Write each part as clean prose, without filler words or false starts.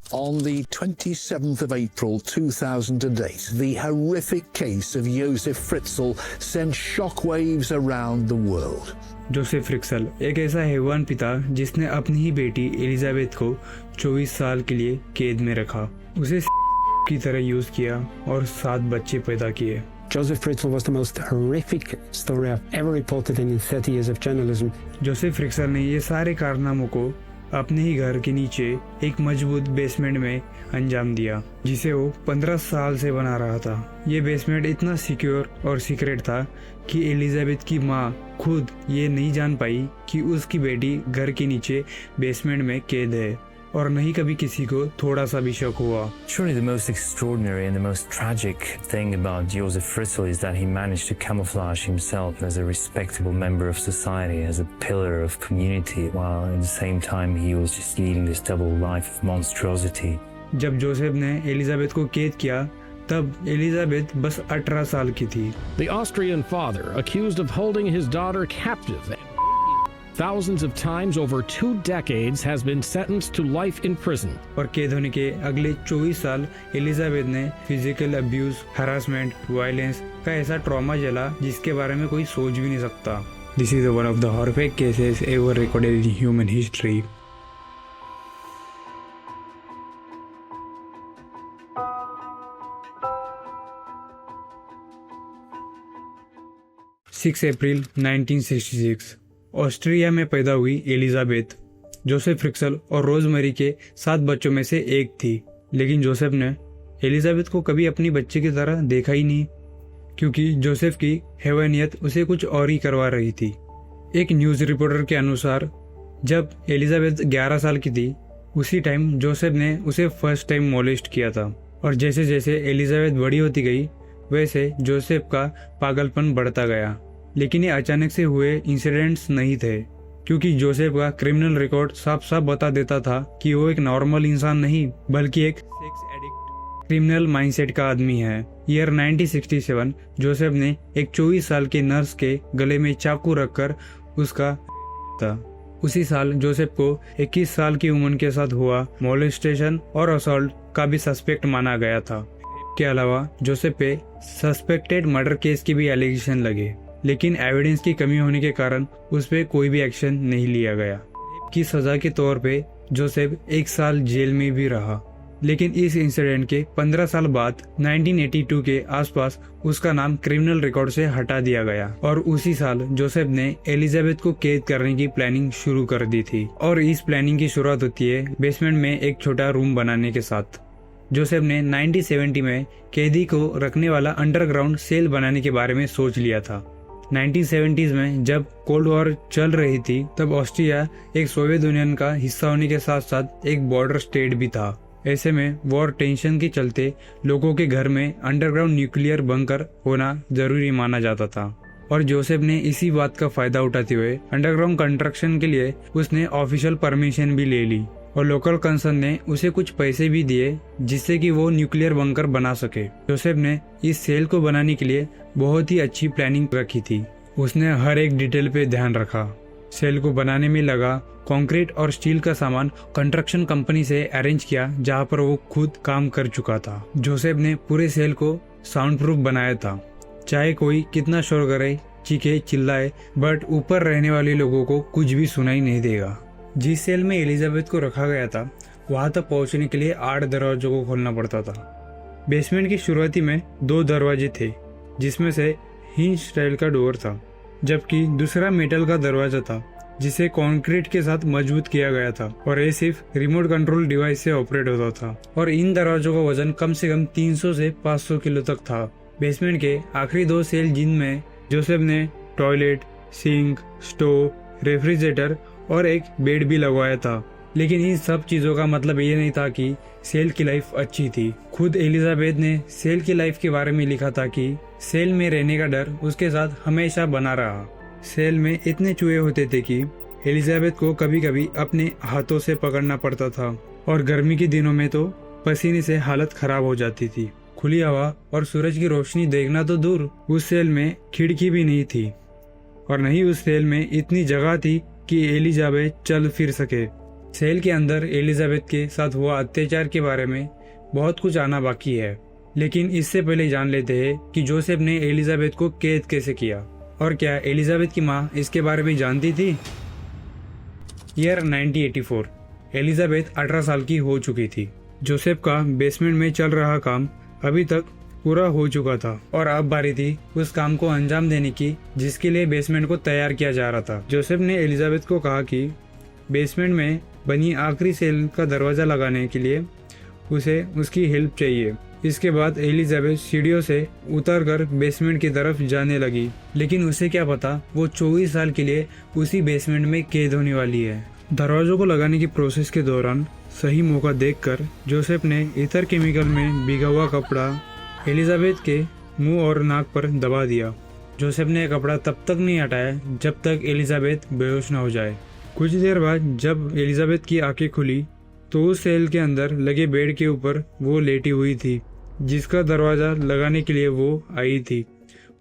On the 27th of April 2008, the horrific case of Josef Fritzl sent shockwaves around the world. Joseph Fritzl एक ऐसा हैवान पिता जिसने अपनी ही बेटी एलिजाबेथ को 24 साल के लिए कैद में रखा, उसे की तरह यूज किया और 7 बच्चे पैदा किए। Josef Fritzl was the most horrific story I've ever reported in 30 years of journalism. Joseph फ्रिक्सल ने ये सारे कारनामों को अपने ही घर के नीचे एक मजबूत बेसमेंट में अंजाम दिया, जिसे वो 15 साल से बना रहा था। ये बेसमेंट इतना सिक्योर और सीक्रेट था कि एलिजाबेथ की माँ खुद ये नहीं जान पाई कि उसकी बेटी घर के नीचे बेसमेंट में कैद है, और नहीं कभी किसी को थोड़ा सा भी शक हुआ। Surely the most extraordinary and the most tragic thing about Josef Fritzl is that he managed to camouflage himself as a respectable member of society, as a pillar of community, while at the same time he was just leading this double life of monstrosity. जब Joseph ने Elizabeth को कैद किया, तब Elizabeth बस 18 साल की थी। The Austrian father, accused of holding his daughter captive thousands of times over 2 decades, has been sentenced to life in prison. और कैद होने के अगले 24 साल एलिजाबेथ ने फिजिकल अब्यूज, हरासमेंट, वायलेंस का ऐसा ट्रॉमा झेला जिसके बारे में कोई सोच भी नहीं सकता। This is one of the horrific cases ever recorded in human history. April 1966 Austria में पैदा हुई एलिजाबेथ जोसेफ फ्रिक्सल और रोजमेरी के 7 बच्चों में से एक थी। लेकिन जोसेफ ने एलिजाबेथ को कभी अपनी बच्चे की तरह देखा ही नहीं, क्योंकि जोसेफ की हैवानियत उसे कुछ और ही करवा रही थी। एक न्यूज रिपोर्टर के अनुसार जब एलिजाबेथ 11 साल की थी, उसी टाइम जोसेफ ने उसे फर्स्ट टाइम मोलेस्ट किया था। और जैसे जैसे एलिजाबेथ बड़ी होती गई, वैसे जोसेफ का पागलपन बढ़ता गया। लेकिन ये अचानक से हुए इंसिडेंट्स नहीं थे, क्योंकि जोसेफ का क्रिमिनल रिकॉर्ड साफ साफ बता देता था कि वो एक नॉर्मल इंसान नहीं, बल्कि एक सेक्स एडिक्ट, क्रिमिनल माइंडसेट का आदमी है। ईयर 1967 जोसेफ ने एक 24 साल के नर्स के गले में चाकू रखकर उसका था। उसी साल जोसेफ को 21 साल की उम्र के साथ हुआ मोलेस्टेशन और असॉल्ट का भी सस्पेक्ट माना गया था। के अलावा जोसेफ पे सस्पेक्टेड मर्डर केस की भी एलिगेशन लगे, लेकिन एविडेंस की कमी होने के कारण उस पे कोई भी एक्शन नहीं लिया गया। की सजा के तौर पे जोसेफ 1 साल जेल में भी रहा। लेकिन इस इंसिडेंट के 15 साल बाद 1982 के आसपास उसका नाम क्रिमिनल रिकॉर्ड से हटा दिया गया, और उसी साल जोसेफ ने एलिजाबेथ को कैद करने की प्लानिंग शुरू कर दी थी। और इस प्लानिंग की शुरुआत होती है बेसमेंट में एक छोटा रूम बनाने के साथ। जोसेफ ने 1970 में कैदी को रखने वाला अंडरग्राउंड सेल बनाने के बारे में सोच लिया था। 1970s में जब कोल्ड वॉर चल रही थी, तब ऑस्ट्रिया एक सोवियत यूनियन का हिस्सा होने के साथ साथ एक बॉर्डर स्टेट भी था। ऐसे में वॉर टेंशन के चलते लोगों के घर में अंडरग्राउंड न्यूक्लियर बंकर होना जरूरी माना जाता था, और जोसेफ ने इसी बात का फायदा उठाते हुए अंडरग्राउंड कंस्ट्रक्शन के लिए उसने ऑफिशियल परमिशन भी ले ली, और लोकल कंसर्न ने उसे कुछ पैसे भी दिए जिससे कि वो न्यूक्लियर बंकर बना सके। जोसेफ ने इस सेल को बनाने के लिए बहुत ही अच्छी प्लानिंग रखी थी। उसने हर एक डिटेल पे ध्यान रखा। सेल को बनाने में लगा कंक्रीट और स्टील का सामान कंस्ट्रक्शन कंपनी से अरेंज किया, जहाँ पर वो खुद काम कर चुका था। जोसेफ ने पूरे सेल को साउंड प्रूफ बनाया था, चाहे कोई कितना शोर करे, चीखे, चिल्लाए, बट ऊपर रहने वाले लोगों को कुछ भी सुनाई नहीं देगा। जिस सेल में एलिजाबेथ को रखा गया था, वहां तक पहुंचने के लिए 8 दरवाजों को खोलना पड़ता था। बेसमेंट की शुरुआती में 2 दरवाजे थे, जिसमें से हिंज स्टाइल का डोर था, जबकि दूसरा मेटल का दरवाजा था जिसे कंक्रीट के साथ मजबूत किया गया था, और ये सिर्फ रिमोट कंट्रोल डिवाइस से ऑपरेट होता था। और इन दरवाजों का वजन कम से कम 300 से 500 किलो तक था। बेसमेंट के आखिरी 2 सेल, जिनमें जोसेफ ने टॉयलेट, सिंक, स्टोव, रेफ्रिजरेटर और एक बेड भी लगवाया था। लेकिन इन सब चीजों का मतलब ये नहीं था कि सेल की लाइफ अच्छी थी। खुद एलिजाबेथ ने सेल की लाइफ के बारे में लिखा था कि सेल में रहने का डर उसके साथ हमेशा बना रहा। सेल में इतने चूहे होते थे कि एलिजाबेथ को कभी कभी अपने हाथों से पकड़ना पड़ता था, और गर्मी के दिनों में तो पसीने से हालत खराब हो जाती थी। खुली हवा और सूरज की रोशनी देखना तो दूर, उस सेल में खिड़की भी नहीं थी, और नहीं उस सेल में इतनी जगह थी कि एलिजाबेथ चल फिर सके। सेल के अंदर एलिजाबेथ के साथ हुआ अत्याचार के बारे में बहुत कुछ आना बाकी है, लेकिन इससे पहले जान लेते हैं कि जोसेफ ने एलिजाबेथ को कैद कैसे किया और क्या एलिजाबेथ की माँ इसके बारे में जानती थी। ईयर 1984। एलिजाबेथ 18 साल की हो चुकी थी। जोसेफ का बेसमेंट में चल रहा काम अभी तक पूरा हो चुका था और अब बारी थी उस काम को अंजाम देने की जिसके लिए बेसमेंट को तैयार किया जा रहा था। जोसेफ ने एलिजाबेथ को कहा कि बेसमेंट में बनी आखिरी सेल का दरवाजा लगाने के लिए उसे उसकी हेल्प चाहिए। इसके बाद एलिजाबेथ सीढ़ियों से उतरकर बेसमेंट की तरफ जाने लगी, लेकिन उसे क्या पता वो 24 साल के लिए उसी बेसमेंट में कैद होने वाली है। दरवाजों को लगाने की प्रोसेस के दौरान सही मौका देखकर जोसेफ ने इथर केमिकल में भीगा हुआ कपड़ा एलिजाबेथ के मुंह और नाक पर दबा दिया। जोसेफ ने कपड़ा तब तक नहीं हटाया जब तक एलिजाबेथ बेहोश न हो जाए। कुछ देर बाद जब एलिजाबेथ की आंखें खुली तो उस सेल के अंदर लगे बेड के ऊपर वो लेटी हुई थी जिसका दरवाजा लगाने के लिए वो आई थी।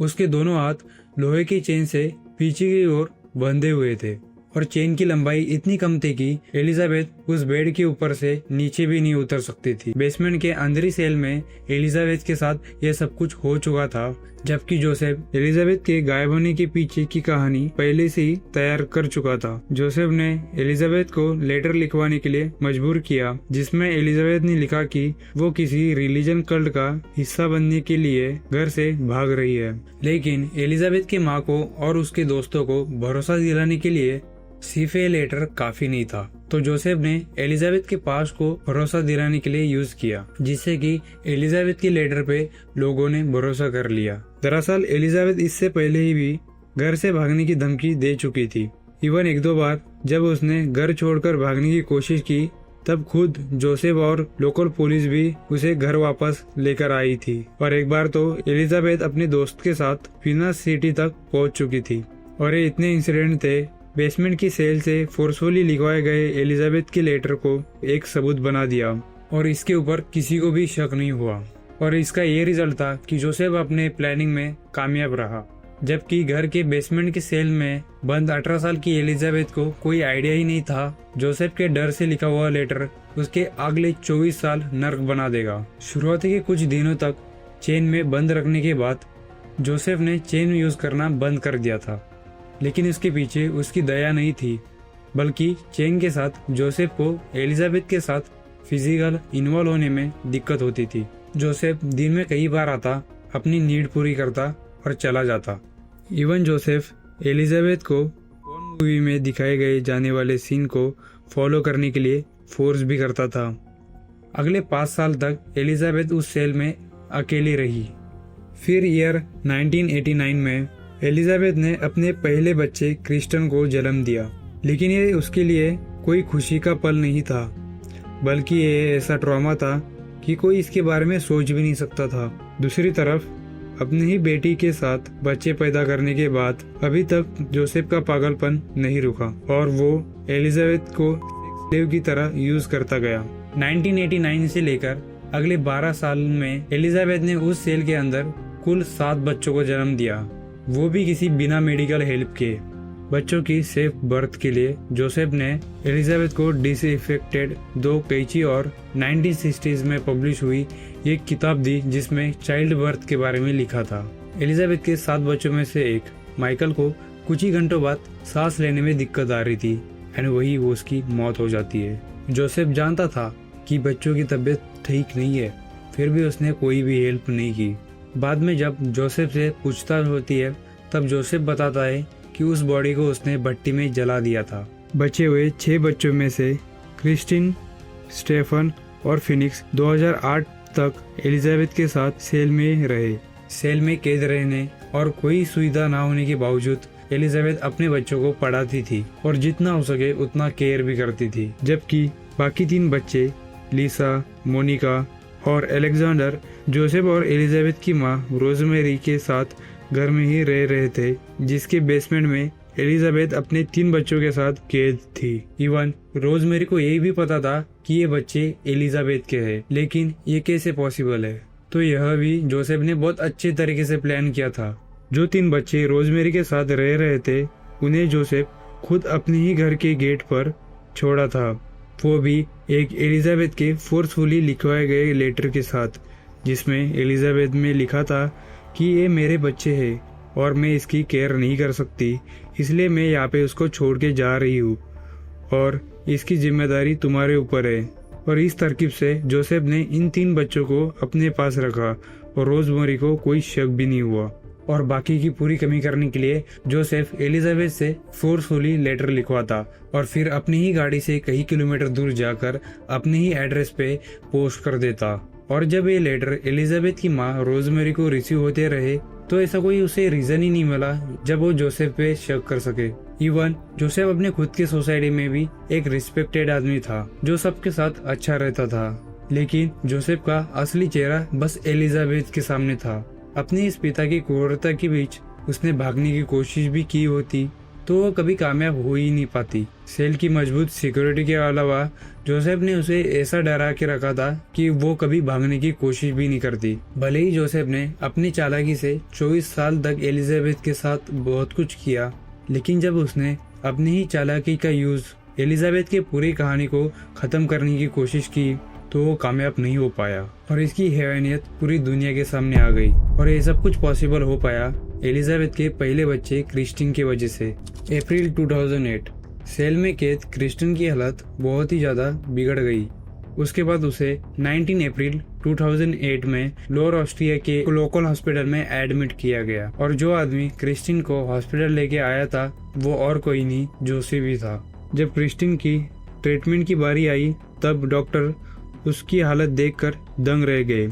उसके दोनों हाथ लोहे की चेन से पीछे की ओर बंधे हुए थे और चेन की लंबाई इतनी कम थी कि एलिजाबेथ उस बेड के ऊपर से नीचे भी नहीं उतर सकती थी। बेसमेंट के अंदरी सेल में एलिजाबेथ के साथ यह सब कुछ हो चुका था, जबकि जोसेफ एलिजाबेथ के गायब होने के पीछे की कहानी पहले से ही तैयार कर चुका था। जोसेफ ने एलिजाबेथ को लेटर लिखवाने के लिए मजबूर किया जिसमें एलिजाबेथ ने लिखा कि वो किसी रिलीजन कल्ट का हिस्सा बनने के लिए घर से भाग रही है, लेकिन एलिजाबेथ की माँ को और उसके दोस्तों को भरोसा दिलाने के लिए सिर्फ ये लेटर काफी नहीं था, तो जोसेफ ने एलिजाबेथ के पास को भरोसा दिलाने के लिए यूज किया, जिससे कि एलिजाबेथ के लेटर पे लोगों ने भरोसा कर लिया। दरअसल एलिजाबेथ इससे पहले ही भी घर से भागने की धमकी दे चुकी थी। इवन एक दो बार जब उसने घर छोड़कर भागने की कोशिश की तब खुद जोसेफ और लोकल पुलिस भी उसे घर वापस लेकर आई थी, और एक बार तो एलिजाबेथ अपने दोस्त के साथ फिनस सिटी तक पहुंच चुकी थी। और ये इतने इंसिडेंट थे, बेसमेंट की सेल से फोर्सफुली लिखवाए गए एलिजाबेथ के लेटर को एक सबूत बना दिया और इसके ऊपर किसी को भी शक नहीं हुआ। और इसका ये रिजल्ट था कि जोसेफ अपने प्लानिंग में कामयाब रहा, जबकि घर के बेसमेंट के सेल में बंद 18 साल की एलिजाबेथ को कोई आइडिया ही नहीं था जोसेफ के डर से लिखा हुआ लेटर उसके अगले 24 साल नर्क बना देगा। शुरुआती के कुछ दिनों तक चेन में बंद रखने के बाद जोसेफ ने चेन यूज करना बंद कर दिया था, लेकिन इसके पीछे उसकी दया नहीं थी, बल्कि चेन के साथ जोसेफ को एलिजाबेथ के साथ फिजिकल इन्वॉल्व होने में दिक्कत होती थी। जोसेफ दिन में कई बार आता, अपनी नीड पूरी करता और चला जाता। इवन जोसेफ एलिजाबेथ को पोर्न मूवी में दिखाए गए जाने वाले सीन को फॉलो करने के लिए फोर्स भी करता था। अगले 5 साल तक एलिजाबेथ उस सेल में अकेली रही। फिर ईयर 1989 में एलिजाबेथ ने अपने पहले बच्चे क्रिस्टन को जन्म दिया, लेकिन ये उसके लिए कोई खुशी का पल नहीं था, बल्कि ये ऐसा ट्रॉमा था कि कोई इसके बारे में सोच भी नहीं सकता था। दूसरी तरफ अपनी ही बेटी के साथ बच्चे पैदा करने के बाद अभी तक जोसेफ का पागलपन नहीं रुका और वो एलिजाबेथ को स्लेव की तरह यूज करता गया। 1989 से लेकर अगले 12 साल में एलिजाबेथ ने उस सेल के अंदर कुल 7 बच्चों को जन्म दिया, वो भी किसी बिना मेडिकल हेल्प के। बच्चों की सेफ बर्थ के लिए जोसेफ ने एलिजाबेथ को डिसइंफेक्टेड 2 कैंची और 1960s में पब्लिश हुई एक किताब दी जिसमें चाइल्ड बर्थ के बारे में लिखा था। एलिजाबेथ के 7 बच्चों में से एक माइकल को कुछ ही घंटों बाद सांस लेने में दिक्कत आ रही थी और वही वो उसकी मौत हो जाती है। जोसेफ जानता था कि बच्चों की तबीयत ठीक नहीं है, फिर भी उसने कोई भी हेल्प नहीं की। बाद में जब जोसेफ से पूछताछ होती है तब जोसेफ बताता है कि उस बॉडी को उसने भट्टी में जला दिया था। बचे हुए 6 बच्चों में से क्रिस्टिन, स्टेफन और फिनिक्स 2008 तक एलिजाबेथ के साथ सेल में रहे। सेल में कैद रहने और कोई सुविधा ना होने के बावजूद एलिजाबेथ अपने बच्चों को पढ़ाती थी और जितना हो सके उतना केयर भी करती थी, जबकि बाकी 3 बच्चे लीसा, मोनिका और अलेक्जेंडर जोसेफ और एलिजाबेथ की मां रोजमेरी के साथ घर में ही रह रहे थे, जिसके बेसमेंट में एलिजाबेथ अपने 3 बच्चों के साथ कैद थी। इवन रोजमेरी को यही भी पता था कि ये बच्चे एलिजाबेथ के हैं, लेकिन ये कैसे पॉसिबल है? तो यह भी जोसेफ ने बहुत अच्छे तरीके से प्लान किया था। जो 3 बच्चे रोजमेरी के साथ रह रहे थे उन्हें जोसेफ खुद अपने ही घर के गेट पर छोड़ा था। वो भी एक एलिजाबेथ के फोर्सफुली लिखवाए गए लेटर के साथ, जिसमें एलिजाबेथ में लिखा था कि ये मेरे बच्चे हैं और मैं इसकी केयर नहीं कर सकती, इसलिए मैं यहाँ पे उसको छोड़ के जा रही हूँ और इसकी जिम्मेदारी तुम्हारे ऊपर है। और इस तरकीब से जोसेफ ने इन 3 बच्चों को अपने पास रखा और रोजमेरी को कोई शक भी नहीं हुआ। और बाकी की पूरी कमी करने के लिए जोसेफ एलिजाबेथ से फोर्सफुली लेटर लिखवाता और फिर अपनी ही गाड़ी से कई किलोमीटर दूर जाकर अपने ही एड्रेस पे पोस्ट कर देता। और जब ये लेटर एलिजाबेथ की माँ रोजमेरी को रिसीव होते रहे तो ऐसा कोई उसे रीजन ही नहीं मिला जब वो जोसेफ पे शक कर सके। इवन जोसेफ अपने खुद की सोसाइटी में भी एक रिस्पेक्टेड आदमी था जो सबके साथ अच्छा रहता था, लेकिन जोसेफ का असली चेहरा बस एलिजाबेथ के सामने था। अपने इस पिता की क्रूरता के बीच उसने भागने की कोशिश भी की होती तो वो कभी कामयाब हो ही नहीं पाती। सेल की मजबूत सिक्योरिटी के अलावा जोसेफ ने उसे ऐसा डरा के रखा था कि वो कभी भागने की कोशिश भी नहीं करती। भले ही जोसेफ ने अपनी चालाकी से 24 साल तक एलिजाबेथ के साथ बहुत कुछ किया, लेकिन जब उसने अपनी ही चालाकी का यूज एलिजाबेथ की पूरी कहानी को खत्म करने की कोशिश की तो वो कामयाब नहीं हो पाया और इसकी हैवानियत पूरी दुनिया के सामने आ गई। और ये सब कुछ पॉसिबल हो पाया एलिजाबेथ के पहले बच्चे क्रिस्टिन की वजह से। अप्रैल 2008 सेल में कैद क्रिस्टिन की हालत बहुत ही ज्यादा बिगड़ गई। उसके बाद उसे 19 अप्रैल 2008 में लोअर ऑस्ट्रिया के लोकल हॉस्पिटल में एडमिट किया गया और जो आदमी क्रिस्टिन को हॉस्पिटल लेके आया था वो और कोई नहीं जोसेफ ही था। जब क्रिस्टिन की ट्रीटमेंट की बारी आई तब डॉक्टर उसकी हालत देखकर दंग रह गए।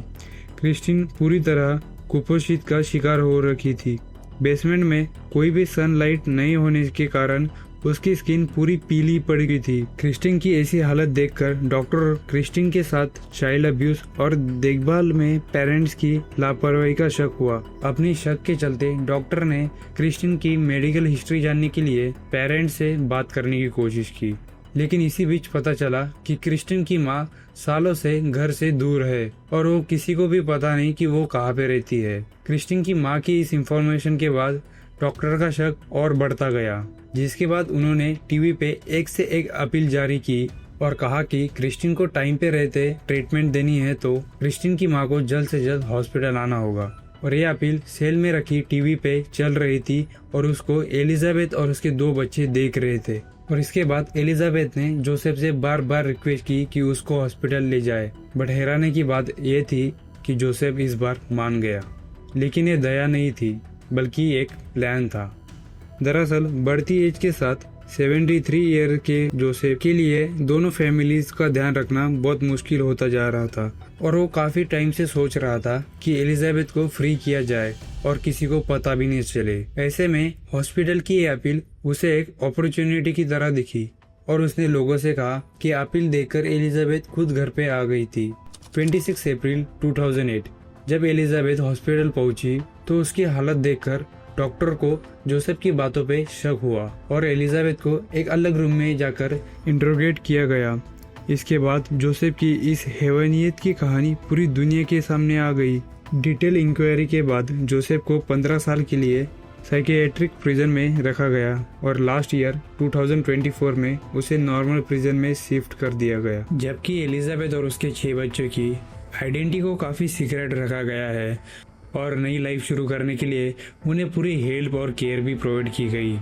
क्रिस्टिन पूरी तरह कुपोषित का शिकार हो रखी थी। बेसमेंट में कोई भी सनलाइट नहीं होने के कारण उसकी स्किन पूरी पीली पड़ गई थी। क्रिस्टिन की ऐसी हालत देखकर डॉक्टर क्रिस्टिन के साथ चाइल्ड अब्यूज और देखभाल में पेरेंट्स की लापरवाही का शक हुआ। अपनी शक के चलते डॉक्टर ने क्रिस्टिन की मेडिकल हिस्ट्री जानने के लिए पेरेंट्स से बात करने की कोशिश की, लेकिन इसी बीच पता चला कि क्रिस्टिन की माँ सालों से घर से दूर है और वो किसी को भी पता नहीं कि वो कहाँ पे रहती है। क्रिस्टिन की माँ की इस इंफॉर्मेशन के बाद डॉक्टर का शक और बढ़ता गया, जिसके बाद उन्होंने टीवी पे एक से एक अपील जारी की और कहा कि क्रिस्टिन को टाइम पे रहते ट्रीटमेंट देनी है तो क्रिस्टिन की माँ को जल्द से जल्द हॉस्पिटल आना होगा। और ये अपील सेल में रखी टीवी पे चल रही थी और उसको एलिजाबेथ और उसके 2 बच्चे देख रहे थे। और इसके बाद एलिजाबेथ ने जोसेफ से बार बार रिक्वेस्ट की कि उसको हॉस्पिटल ले जाए, बट हैरानी की बात यह थी कि जोसेफ इस बार मान गया। लेकिन ये दया नहीं थी बल्कि एक प्लान था। दरअसल बढ़ती एज के साथ 73 ईयर के जोसेफ के लिए दोनों फैमिलीज का ध्यान रखना बहुत मुश्किल होता जा रहा था और वो काफी टाइम से सोच रहा था कि एलिजाबेथ को फ्री किया जाए और किसी को पता भी नहीं चले। ऐसे में हॉस्पिटल की ये अपील उसे एक अपॉर्चुनिटी की तरह दिखी और उसने लोगों से कहा कि अपील देखकर एलिजाबेथ खुद घर पे आ गई थी। 26 अप्रैल 2008 जब एलिजाबेथ हॉस्पिटल पहुंची तो उसकी हालत देखकर डॉक्टर को जोसेफ की बातों पे शक हुआ और एलिजाबेथ को एक अलग रूम में जाकर इंट्रोगेट किया गया। इसके बाद जोसेफ की इस हैवानियत की कहानी पूरी दुनिया के सामने आ गई। डिटेल इंक्वायरी के बाद जोसेफ को 15 साल के लिए साइकियाट्रिक प्रिजन में रखा गया और लास्ट ईयर 2024 में उसे नॉर्मल प्रिजन में शिफ्ट कर दिया गया। जबकि एलिजाबेथ और उसके 6 बच्चों की आइडेंटिटी को काफी सीक्रेट रखा गया है और नई लाइफ शुरू करने के लिए उन्हें पूरी हेल्प और केयर भी प्रोवाइड की गई।